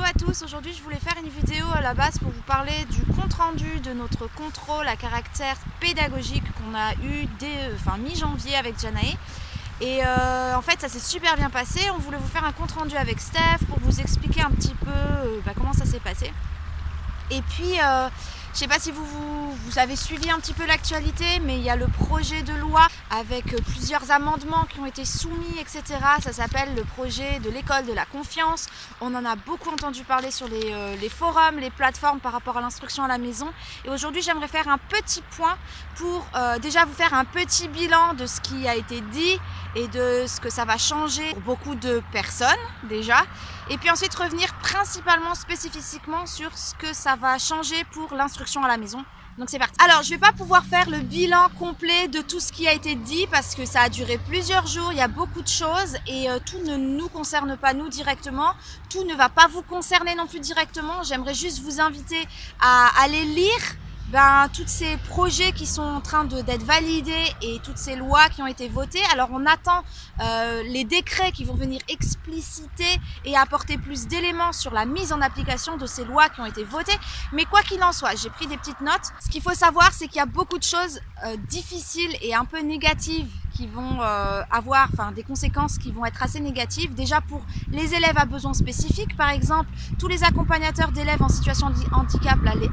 à tous, aujourd'hui je voulais faire une vidéo à la base pour vous parler du compte-rendu de notre contrôle à caractère pédagogique qu'on a eu dès mi-janvier avec Janae. Et en fait ça s'est super bien passé, on voulait vous faire un compte-rendu avec Steph pour vous expliquer un petit peu comment ça s'est passé. Et puis je ne sais pas si vous avez suivi un petit peu l'actualité, mais il y a le projet de loi avec plusieurs amendements qui ont été soumis, etc. Ça s'appelle le projet de l'école de la confiance. On en a beaucoup entendu parler sur les forums, les plateformes par rapport à l'instruction à la maison. Et aujourd'hui, j'aimerais faire un petit point pour déjà vous faire un petit bilan de ce qui a été dit et de ce que ça va changer pour beaucoup de personnes déjà. Et puis ensuite revenir principalement spécifiquement sur ce que ça va changer pour l'instruction à la maison. Donc c'est parti. Alors je vais pas pouvoir faire le bilan complet de tout ce qui a été dit parce que ça a duré plusieurs jours, il y a beaucoup de choses et tout ne nous concerne pas nous directement, tout ne va pas vous concerner non plus directement. J'aimerais juste vous inviter à aller lire tous ces projets qui sont en train d'être validés et toutes ces lois qui ont été votées. Alors on attend les décrets qui vont venir expliciter et apporter plus d'éléments sur la mise en application de ces lois qui ont été votées. Mais quoi qu'il en soit, j'ai pris des petites notes. Ce qu'il faut savoir, c'est qu'il y a beaucoup de choses difficiles et un peu négatives qui vont avoir des conséquences qui vont être assez négatives. Déjà pour les élèves à besoins spécifiques, par exemple, tous les accompagnateurs d'élèves en situation de handicap, là, les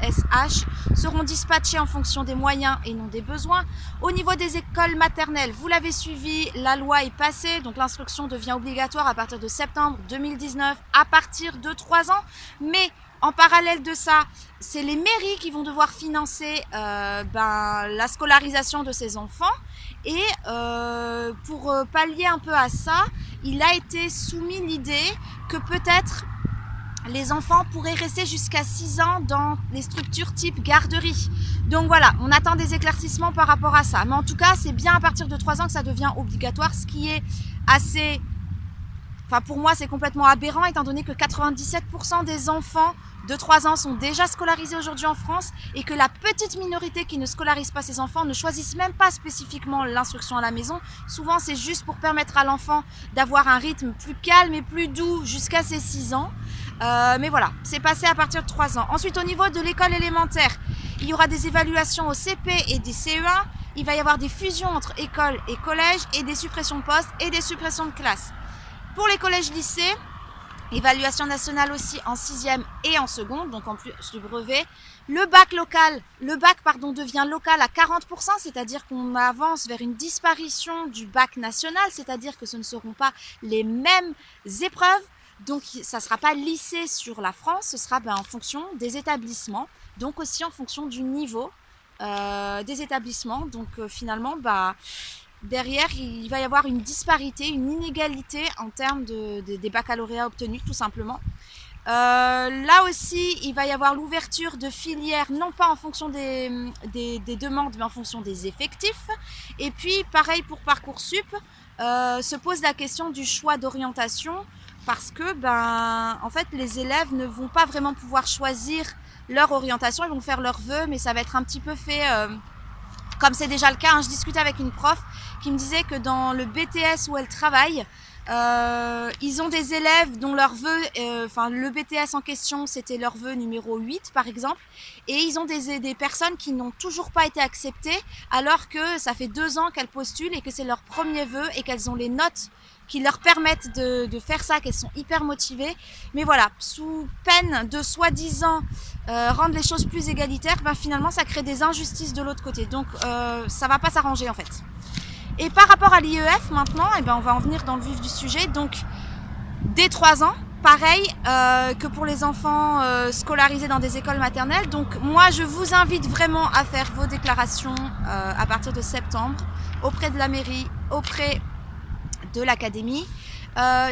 AESH, seront dispatchés en fonction des moyens et non des besoins. Au niveau des écoles maternelles, vous l'avez suivi, la loi est passée, donc l'instruction devient obligatoire à partir de septembre 2019, à partir de 3 ans. Mais en parallèle de ça, c'est les mairies qui vont devoir financer la scolarisation de ces enfants. Et pour pallier un peu à ça, il a été soumis l'idée que peut-être les enfants pourraient rester jusqu'à 6 ans dans les structures type garderie. Donc voilà, on attend des éclaircissements par rapport à ça. Mais en tout cas, c'est bien à partir de 3 ans que ça devient obligatoire, ce qui est assez... pour moi, c'est complètement aberrant étant donné que 97% des enfants de 3 ans sont déjà scolarisés aujourd'hui en France et que la petite minorité qui ne scolarise pas ses enfants ne choisissent même pas spécifiquement l'instruction à la maison. Souvent, c'est juste pour permettre à l'enfant d'avoir un rythme plus calme et plus doux jusqu'à ses 6 ans. Mais voilà, c'est passé à partir de 3 ans. Ensuite, au niveau de l'école élémentaire, il y aura des évaluations au CP et des CE1. Il va y avoir des fusions entre école et collège et des suppressions de postes et des suppressions de classes. Pour les collèges-lycées, évaluation nationale aussi en 6e et en seconde, donc en plus du brevet. Le bac devient local à 40%, c'est-à-dire qu'on avance vers une disparition du bac national, c'est-à-dire que ce ne seront pas les mêmes épreuves. Donc ça ne sera pas lissé sur la France, ce sera en fonction des établissements, donc aussi en fonction du niveau des établissements. Donc finalement, derrière, il va y avoir une disparité, une inégalité en termes des baccalauréats obtenus, tout simplement. Là aussi, il va y avoir l'ouverture de filières, non pas en fonction des demandes, mais en fonction des effectifs. Et puis, pareil pour Parcoursup, se pose la question du choix d'orientation, parce que en fait, les élèves ne vont pas vraiment pouvoir choisir leur orientation, ils vont faire leurs vœux, mais ça va être un petit peu fait... comme c'est déjà le cas, je discutais avec une prof qui me disait que dans le BTS où elle travaille, ils ont des élèves dont leur vœu, le BTS en question, c'était leur vœu numéro 8 par exemple, et ils ont des personnes qui n'ont toujours pas été acceptées alors que ça fait 2 ans qu'elles postulent et que c'est leur premier vœu et qu'elles ont les notes qui leur permettent de faire ça, qu'elles sont hyper motivées. Mais voilà, sous peine de soi-disant rendre les choses plus égalitaires, finalement ça crée des injustices de l'autre côté. Donc ça va pas s'arranger en fait. Et par rapport à l'IEF maintenant, on va en venir dans le vif du sujet. Donc dès 3 ans, pareil que pour les enfants scolarisés dans des écoles maternelles. Donc moi je vous invite vraiment à faire vos déclarations à partir de septembre auprès de la mairie, auprès de l'académie.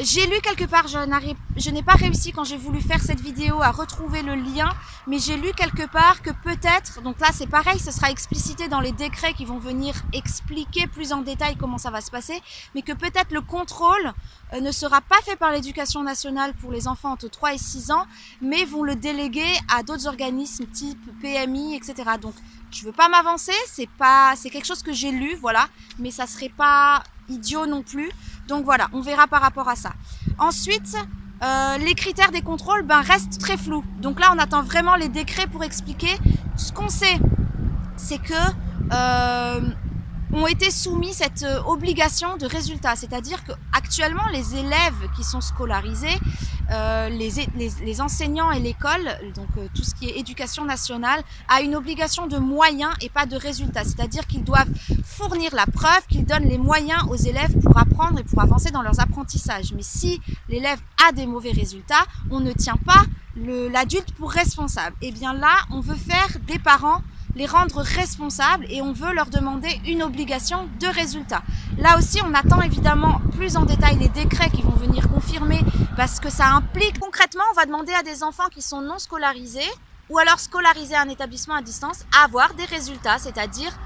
J'ai lu quelque part, je n'ai pas réussi quand j'ai voulu faire cette vidéo à retrouver le lien, mais j'ai lu quelque part que peut-être, donc là c'est pareil, ce sera explicité dans les décrets qui vont venir expliquer plus en détail comment ça va se passer, mais que peut-être le contrôle ne sera pas fait par l'éducation nationale pour les enfants entre 3 et 6 ans, mais vont le déléguer à d'autres organismes type PMI, etc. Donc je ne veux pas m'avancer, c'est quelque chose que j'ai lu, voilà, mais ça serait pas idiot non plus. Donc voilà, on verra par rapport à ça. Ensuite, les critères des contrôles restent très flous. Donc là, on attend vraiment les décrets pour expliquer. Ce qu'on sait, c'est que ont été soumis cette obligation de résultat. C'est-à-dire qu'actuellement, les élèves qui sont scolarisés, les enseignants et l'école, donc tout ce qui est éducation nationale, a une obligation de moyens et pas de résultats. C'est-à-dire qu'ils doivent fournir la preuve, qu'ils donnent les moyens aux élèves pour apprendre et pour avancer dans leurs apprentissages. Mais si l'élève a des mauvais résultats, on ne tient pas l'adulte pour responsable. Et bien là, on veut faire des parents les rendre responsables et on veut leur demander une obligation de résultat. Là aussi, on attend évidemment plus en détail les décrets qui vont venir confirmer parce que ça implique concrètement, on va demander à des enfants qui sont non scolarisés ou alors scolarisés à un établissement à distance à avoir des résultats, c'est-à-dire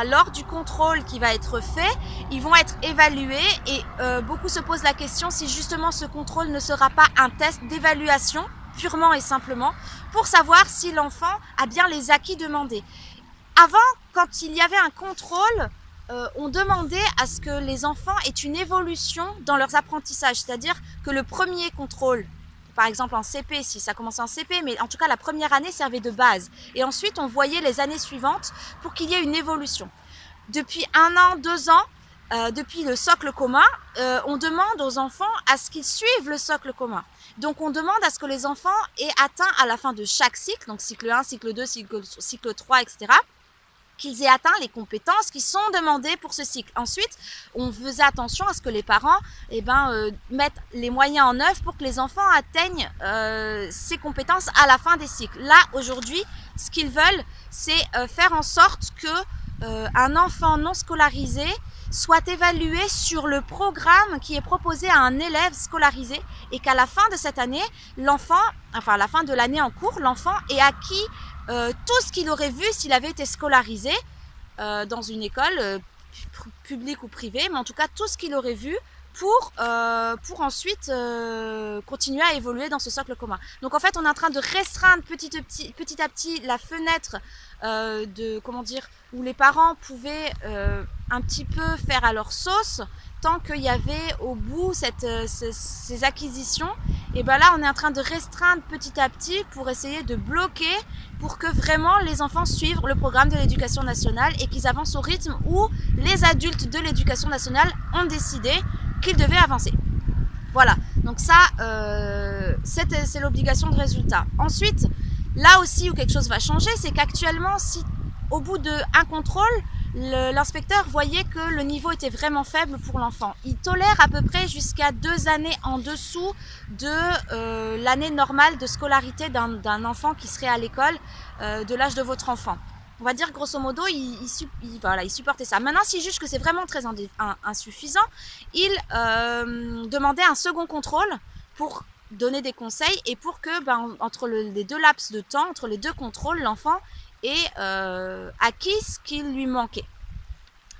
lors du contrôle qui va être fait, ils vont être évalués et beaucoup se posent la question si justement ce contrôle ne sera pas un test d'évaluation purement et simplement pour savoir si l'enfant a bien les acquis demandés. Avant, quand il y avait un contrôle, on demandait à ce que les enfants aient une évolution dans leurs apprentissages, c'est-à-dire que le premier contrôle, par exemple en CP, si ça commençait en CP, mais en tout cas la première année servait de base. Et ensuite, on voyait les années suivantes pour qu'il y ait une évolution. Depuis 1 an, 2 ans, depuis le socle commun, on demande aux enfants à ce qu'ils suivent le socle commun. Donc on demande à ce que les enfants aient atteint à la fin de chaque cycle, donc cycle 1, cycle 2, cycle 3, etc., qu'ils aient atteint les compétences qui sont demandées pour ce cycle. Ensuite, on faisait attention à ce que les parents mettent les moyens en œuvre pour que les enfants atteignent ces compétences à la fin des cycles. Là, aujourd'hui, ce qu'ils veulent, c'est faire en sorte que un enfant non scolarisé soit évalué sur le programme qui est proposé à un élève scolarisé et qu'à la fin de cette année, à la fin de l'année en cours, l'enfant ait acquis tout ce qu'il aurait vu s'il avait été scolarisé dans une école publique ou privée, mais en tout cas tout ce qu'il aurait vu pour ensuite continuer à évoluer dans ce socle commun. Donc en fait, on est en train de restreindre petit à petit la fenêtre où les parents pouvaient un petit peu faire à leur sauce tant qu'il y avait au bout ces acquisitions. Et bien là, on est en train de restreindre petit à petit pour essayer de bloquer pour que vraiment les enfants suivent le programme de l'éducation nationale et qu'ils avancent au rythme où les adultes de l'éducation nationale ont décidé qu'ils devaient avancer. Voilà, donc ça, c'est l'obligation de résultat. Ensuite, là aussi où quelque chose va changer, c'est qu'actuellement, si au bout d'un contrôle, l'inspecteur voyait que le niveau était vraiment faible pour l'enfant. Il tolère à peu près jusqu'à 2 années en dessous de l'année normale de scolarité d'un enfant qui serait à l'école de l'âge de votre enfant. On va dire grosso modo, il supportait ça. Maintenant, s'il juge que c'est vraiment très insuffisant, il demandait un second contrôle pour donner des conseils et pour que entre les 2 laps de temps, entre les 2 contrôles, l'enfant ait acquis ce qu'il lui manquait.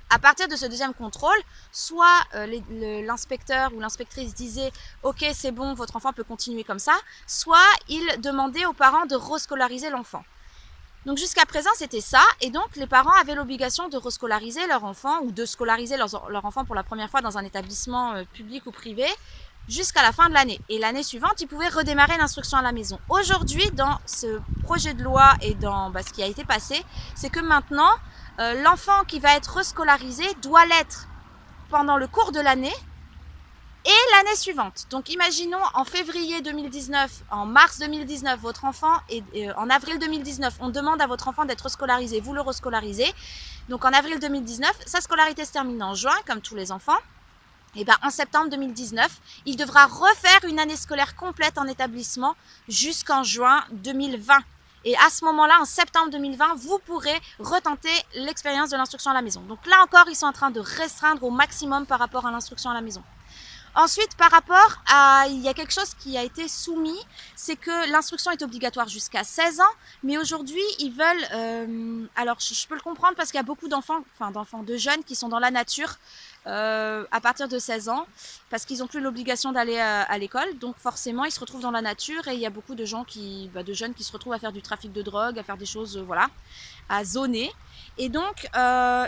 À partir de ce deuxième contrôle, soit l'inspecteur ou l'inspectrice disait « Ok, c'est bon, votre enfant peut continuer comme ça », soit il demandait aux parents de rescolariser l'enfant. Donc jusqu'à présent, c'était ça, et donc les parents avaient l'obligation de rescolariser leur enfant ou de scolariser leur enfant pour la première fois dans un établissement public ou privé jusqu'à la fin de l'année. Et l'année suivante, ils pouvaient redémarrer l'instruction à la maison. Aujourd'hui, dans ce projet de loi et dans ce qui a été passé, c'est que maintenant, l'enfant qui va être rescolarisé doit l'être pendant le cours de l'année et l'année suivante. Donc imaginons en février 2019, en mars 2019, votre enfant, en avril 2019, on demande à votre enfant d'être scolarisé, vous le rescolarisez. Donc en avril 2019, sa scolarité se termine en juin, comme tous les enfants. Et en septembre 2019, il devra refaire une année scolaire complète en établissement jusqu'en juin 2020. Et à ce moment-là, en septembre 2020, vous pourrez retenter l'expérience de l'instruction à la maison. Donc là encore, ils sont en train de restreindre au maximum par rapport à l'instruction à la maison. Ensuite, par rapport à, il y a quelque chose qui a été soumis, c'est que l'instruction est obligatoire jusqu'à 16 ans, mais aujourd'hui, ils veulent, alors je peux le comprendre parce qu'il y a beaucoup d'enfants, de jeunes qui sont dans la nature à partir de 16 ans, parce qu'ils n'ont plus l'obligation d'aller à l'école, donc forcément, ils se retrouvent dans la nature et il y a beaucoup de gens de jeunes qui se retrouvent à faire du trafic de drogue, à faire des choses, à zoner. Et donc,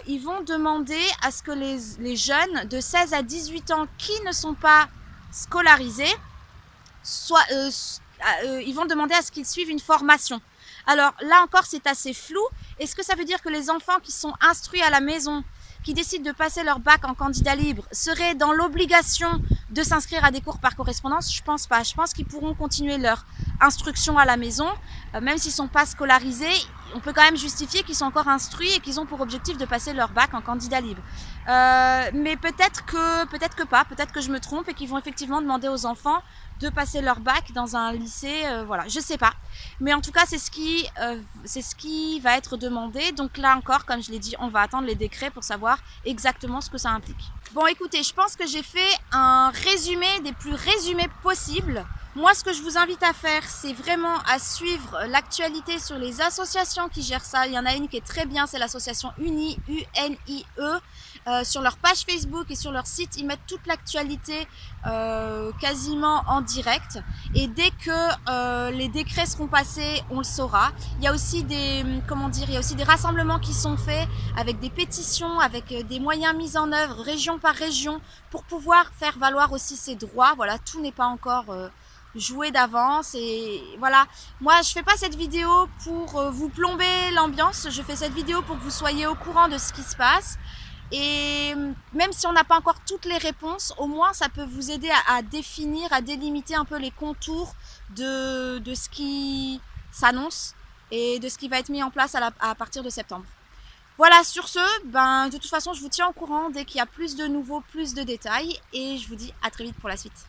ils vont demander à ce que les jeunes de 16 à 18 ans qui ne sont pas scolarisés ils vont demander à ce qu'ils suivent une formation. Alors là encore, c'est assez flou. Est-ce que ça veut dire que les enfants qui sont instruits à la maison, qui décident de passer leur bac en candidat libre, seraient dans l'obligation de s'inscrire à des cours par correspondance? Je pense pas. Je pense qu'ils pourront continuer leur instruction à la maison, même s'ils ne sont pas scolarisés. On peut quand même justifier qu'ils sont encore instruits et qu'ils ont pour objectif de passer leur bac en candidat libre. Mais peut-être que pas, peut-être que je me trompe et qu'ils vont effectivement demander aux enfants de passer leur bac dans un lycée, voilà, je sais pas. Mais en tout cas, c'est ce qui va être demandé. Donc là encore, comme je l'ai dit, on va attendre les décrets pour savoir exactement ce que ça implique. Bon, écoutez, je pense que j'ai fait un résumé des plus résumés possibles. Moi, ce que je vous invite à faire, c'est vraiment à suivre l'actualité sur les associations qui gèrent ça. Il y en a une qui est très bien, c'est l'association UNIE, U-N-I-E. Sur leur page Facebook et sur leur site, ils mettent toute l'actualité quasiment en direct. Et dès que les décrets seront passés, on le saura. Il y a aussi des rassemblements qui sont faits avec des pétitions, avec des moyens mis en œuvre région par région pour pouvoir faire valoir aussi ses droits. Voilà, tout n'est pas encore jouer d'avance. Et voilà, moi je fais pas cette vidéo pour vous plomber l'ambiance, je fais cette vidéo pour que vous soyez au courant de ce qui se passe. Et même si on n'a pas encore toutes les réponses, au moins ça peut vous aider à définir, à délimiter un peu les contours de ce qui s'annonce et de ce qui va être mis en place à partir de septembre. Voilà, sur ce, de toute façon je vous tiens au courant dès qu'il y a plus de nouveaux, plus de détails, et je vous dis à très vite pour la suite.